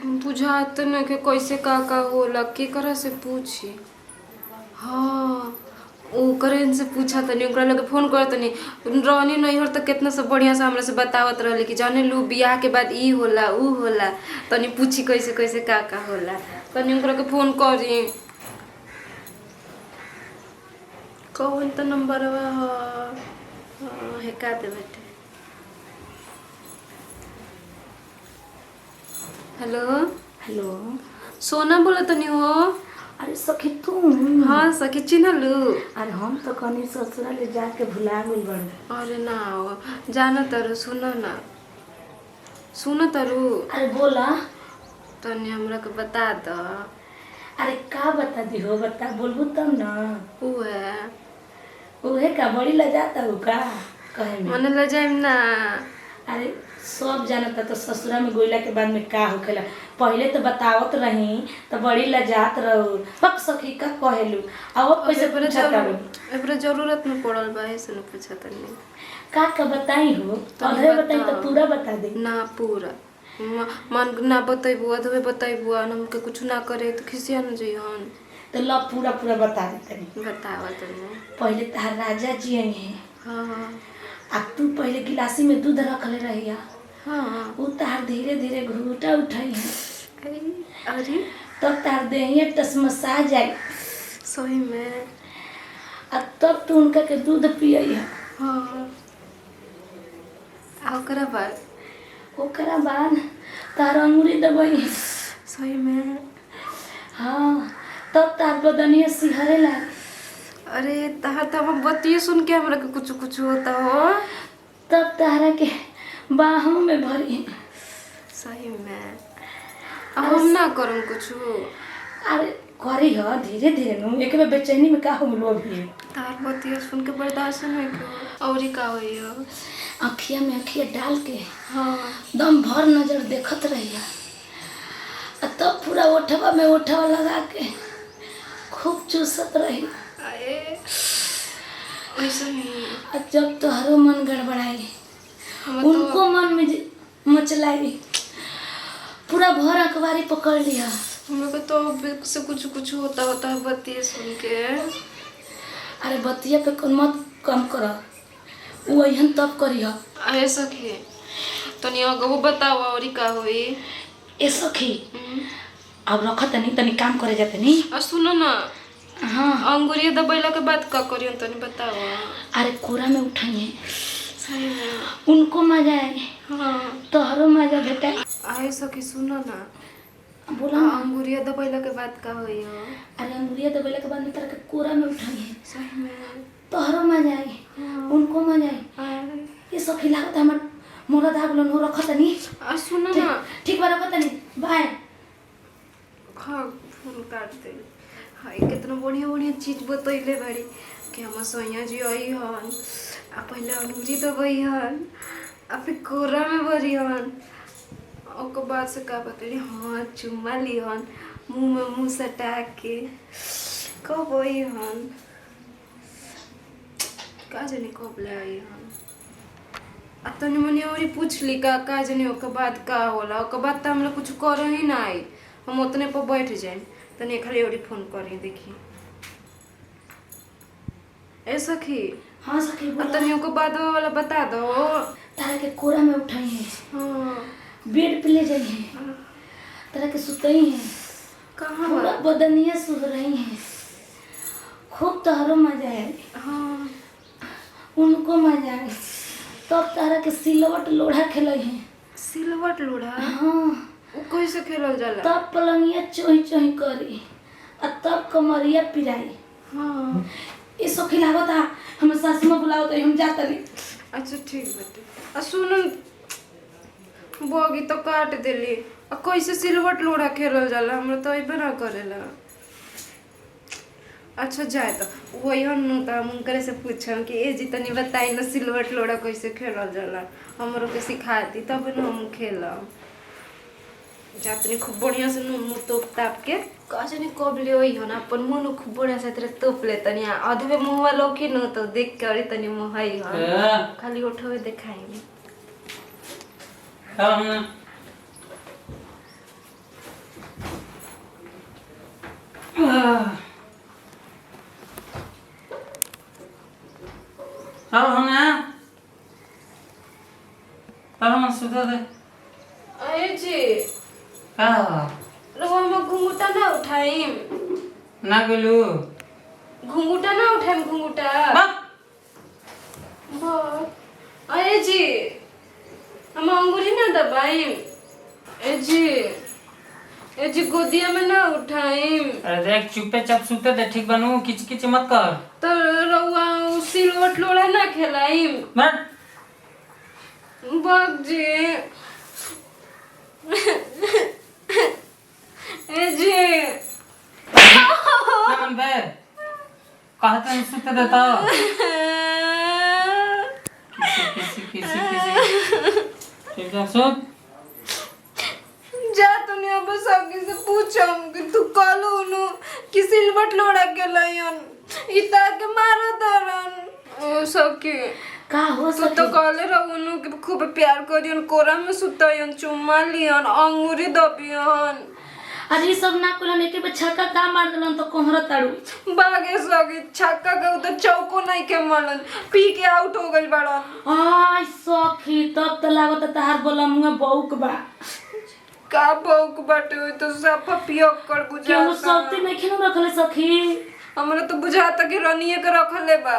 बुझात न के कैसे का होला केकरा से पूछी। हाँ ओकरे से पूछा तनी ओकरा लगे फोन कर तनी रहनी नहीं हो तो कितना सब बढ़िया से हमरा से बतावत रहले कि जाने लू बियाह के बाद ई होला ऊ होला तनी पूछी कैसे कैसे का होला तनी ओकरा के फोन करी। कौन तो नंबर है का दे बेटे। Hello hello. सोना बोला तनी हो। अरे सखी तू? हाँ सखी चिन्हलू। अरे हम तो कनी ससुराल जाके भुला गइल बड़। अरे ना हो जाना तारू सुनो तारू। अरे बोला। तनी हमरा के बता द। अरे का बता दी हो, बता बोलबू तब ना। उहे का बड़ी लजाता हो का कहे में? मने ले जाइम ना। अरे सब जानता तो ससुरा में गोइला के बाद में का होखेला। पहले तो बतावत रही तो बड़ी लजात रहू। पक सखी का कहेलू अब कैसे एबरे जरूरत में पड़ल बा ऐसे न पूछा तनी। का बताई हो? अधे बताई तो पूरा बता दे ना। पूरा मन ना बतैबू अधवे बतैबू हमके कुछ ना करे तो खिसिया न जइहन। तो ला पूरा पूरा बता दे तनी। बतावा तनी। पहले तार राजा जी आई है। हाँ आ तू पहले गिलासी में दूध रखले रहिया। हाँ वो तार धीरे धीरे घूटा उठाई है। अरे तब तार देहिया टसमसा जाए सही में। तब तू उनका के दूध पियई है। हाँ ओकरा बाद तार अंगूरी दबाई है। सही में। हाँ तब तार बदनिया सिहरे लागे। अरे तार तब बतिये सुन के हमरा के कुछ होता हो। तब तारा के बाहों में भरी है। सही में। हम ना करम कुछ। अरे करी हो धीरे धीरे नु एक बार बेचैनी में का हो मिलो अभी। तार बतिये सुन के बर्दाश्त नहीं क्यों औरी का होई हो। अखिया में अखिया डाल के हाँ दम भर नजर देखत रहिया। तब पूरा ओठवा में ओठवा लगा के खूब चूसत रही। ऐसा नहीं। जब तोहरो मन गड़बड़ाई उनको मन में मचलाई पूरा भर अखबारी पकड़ लिया। हम लोग तो से कुछ होता है बतिये सुन के। अरे बतिया पे मत कम कर वही तब करी। अरे सखी तनी अगो बताओ और का होई। ए सखी अब रख तनी काम करे जाते नहीं। सुनो ना। हाँ अंगूरिया दबैला के बाद का करियो तनी बताओ। अरे कोरा में उठाइए सही में। उनको मजा आए। हाँ तोहरो मजा बेटा। आए सखी सुनो ना। बोला अंगूरिया दबैला के बाद का होई हो। अरे अंगूरिया दबैला के बाद में तरह के कोरा में उठाइए। सही में। तोहरो मजा आई। उनको मजा आई। ये सखी लागत हमर मोरा दागलो नो रखत नहीं। सुनो ना। ठीक बा रखत नहीं बाय। हाँ फोन काट दे। हाय कितना बढ़िया चीज बतैले बाड़ी कि हम सैया जी आई हन आ पहले अंगूरी दबाई हन आ फिर कोरा में भरी हन ओकर बाद से का बतैली। हाँ चुम्मा ली हन मुँह में मुँह सटा के कब आई हन का जानी कब ले आई हन। आ तनी मनी और पूछली का जानी ओकर बाद का होला। ओकर बाद तो हम लोग कुछ कर ही ना आई हम उतने पर बैठ जाए तनी खाली और फोन करी देखी। ए सखी। हाँ सखी बोला। तनी ओकर बाद वाला बता दो। तारा के कोरा में उठाइए। हाँ बेड पे ले जाइए। तारा के सुतई है। कहाँ पूरा बदनिया सुध रही है। खूब तोहरो मजा आए। हाँ उनको मजा आए। तब तारा के सिलवट लोढ़ा खेलई है। सिलवट लोढ़ा। हाँ वो कैसे खेलल जाला। तब पलंगिया चोही करी और तब कमरिया पिराई। हाँ ये सब खिलावत आ हम सासू मां बुलाओ तो हम जाता नहीं। अच्छा ठीक बेटे। सुन बोगी तो काट देली आ कैसे सिलवट लोढ़ा खेलल जाला हमरा तो अइबे ना करेला। अच्छा जाए तो वही हम तो हम उनकरे से पूछम कि ए जी तनी बताई ना सिलवट लोढ़ा कैसे खेलल जाला हमरो के सिखा दी तब ना हम खेलम। जातनी खूब बढ़िया से मुँह तोप ताप के कहनी कब ले वही हो ना अपन मुँह खूब बढ़िया से तेरे तोप ले तनी अधवे मुँह वालों की न तो देख के अरे तनी मुँह ही हो खाली उठोवे दिखाएंगे। अब हम ना अब हम सुधा दे अरे जी का रउआ हम घुंघुटा ना उठाइम ना गेलू घुंघुटा ना उठाइम घुंघुटा अरे जी हम अंगूरी ना दबाइम ए जी गोदिया में ना उठाइम अरे देख चुपे चाप सुते दे ठीक बनू किच किच मत कर तो रउआ सिलवट लोड़ा ना खेलाइम बैठ बग जी ए जी क्या मन बे कहते हैं सुते देता किसी ठीक है सुन जा तूने अब सगी से पूछम कि तू कल उनु कि सिलवट लोड़ा के लयन इता के मारो दरन ओ सकी का हो तू तो कहले रहउनु कि खूब प्यार करियन कोरा में सुतयन चुम्मा लियन अंगूरी दबियन अरे ये सब ना कुलन एके पे छक्का का मार देलन तो कोहरा ताड़ू बागे सगी छक्का के उधर चौको नहीं के मलन पी के आउट हो गइल बड़न आय सखी तब तो लागत तहार बोला मुंह बौक बा का भौक बाटे होई तो सफा पियक कर क्यों बुझा सौती में खेनु रखले सखी हमरा तो बुझाता कि रनिए के रखले बा